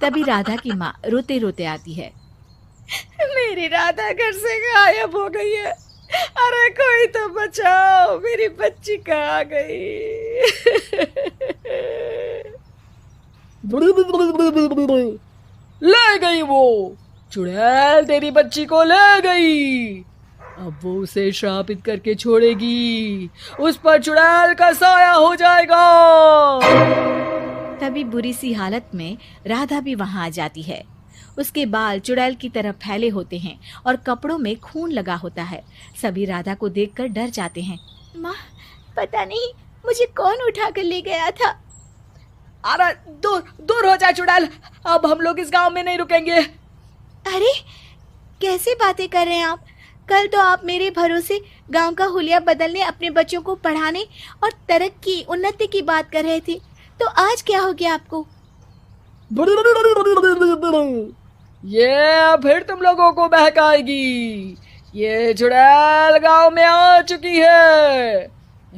तभी राधा की माँ रोते रोते आती है। मेरी राधा घर से गायब हो गई है। अरे कोई तो बचाओ, मेरी बच्ची कहाँ गई? ले गई वो चुड़ैल, तेरी बच्ची को ले गई। अब वो उसे श्रापित करके छोड़ेगी, उस पर चुड़ैल का साया हो जाएगा। तभी बुरी सी हालत में राधा भी वहां आ जाती है। उसके बाल चुड़ैल की तरह फैले होते हैं और कपड़ों में खून लगा होता है। सभी राधा को देखकर डर जाते हैं। माँ, पता नहीं मुझे कौन उठा कर ले गया था। अरे दूर दूर हो जा चुड़ैल, अब हम लोग इस गांव में नहीं रुकेंगे। अरे कैसे बातें कर रहे हैं आप? कल तो आप मेरे भरोसे गांव का हुलिया बदलने, अपने बच्चों को पढ़ाने और तरक्की उन्नति की बात कर रहे थे, तो आज क्या हो गया आपको? ये फिर तुम लोगों को बहकाएगी। ये चुड़ैल गांव में आ चुकी है,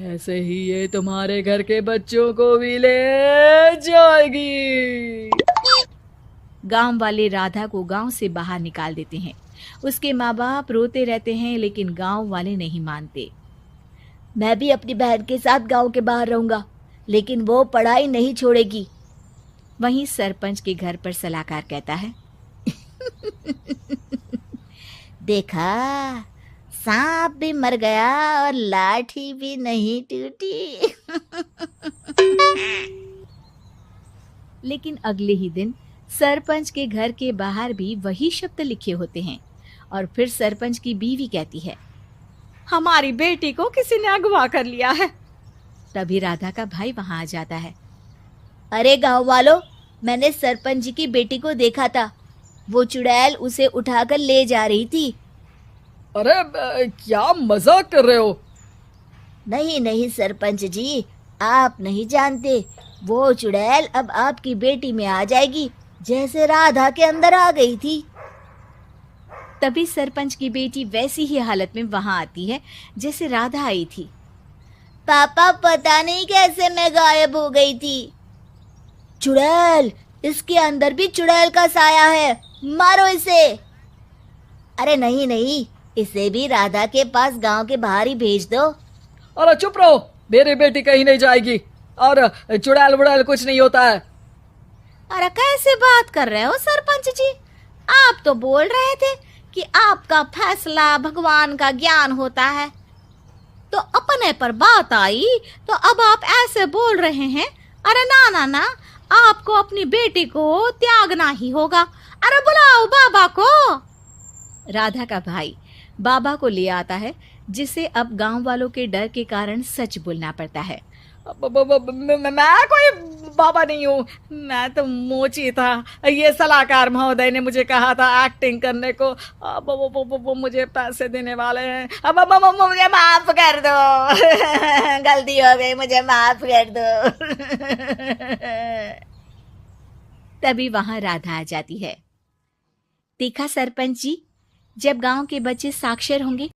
ऐसे ही ये तुम्हारे घर के बच्चों को भी ले जाएगी। गांव वाले राधा को गांव से बाहर निकाल देते हैं। उसके माँ बाप रोते रहते हैं, लेकिन गांव वाले नहीं मानते। मैं भी अपनी बहन के साथ गांव के बाहर रहूंगा, लेकिन वो पढ़ाई नहीं छोड़ेगी। वहीं सरपंच के घर पर सलाहकार कहता है, देखा, सांप भी मर गया और लाठी भी नहीं टूटी। लेकिन अगले ही दिन सरपंच के घर के बाहर भी वही शब्द लिखे होते हैं और फिर सरपंच की बीवी कहती है, हमारी बेटी को किसी ने अगवा कर लिया है। तभी राधा का भाई वहां आ जाता है। अरे गांव वालों, मैंने सरपंच जी की बेटी को देखा था, वो चुड़ैल उसे उठाकर ले जा रही थी। अरे क्या मजाक कर रहे हो? नहीं नहीं सरपंच जी, आप नहीं जानते, वो चुड़ैल अब आपकी बेटी में आ जाएगी, जैसे राधा के अंदर आ गई थी। तभी सरपंच की बेटी वैसी ही हालत में वहां आती है जैसे राधा आई थी। पापा, पता नहीं कैसे मैं गायब हो गई थी। चुड़ैल, इसके अंदर भी चुड़ैल का साया है, मारो इसे। अरे नहीं नहीं, इसे भी राधा के पास गांव के बाहर ही भेज दो। अरे चुप रहो, मेरी बेटी कहीं नहीं जाएगी और चुड़ैल वुड़ैल कुछ नहीं होता है। अरे कैसे बात कर रहे हो सरपंच जी? आप तो बोल रहे थे कि आपका फैसला भगवान का ज्ञान होता है, तो अपने पर बात आई तो अब आप ऐसे बोल रहे हैं। अरे ना ना ना, आपको अपनी बेटी को त्यागना ही होगा। अरे बुलाओ बाबा को। राधा का भाई बाबा को ले आता है, जिसे अब गांव वालों के डर के कारण सच बोलना पड़ता है। मैं कोई बाबा नहीं हूँ, मैं तो मोची था। ये सलाहकार महोदय ने मुझे कहा था एक्टिंग करने को। अब वो मुझे पैसे देने वाले हैं। अब मुझे माफ कर दो। गलती हो गई, मुझे माफ कर दो। तभी वहां राधा आ जाती है। देखा सरपंच जी, जब गांव के बच्चे साक्षर होंगे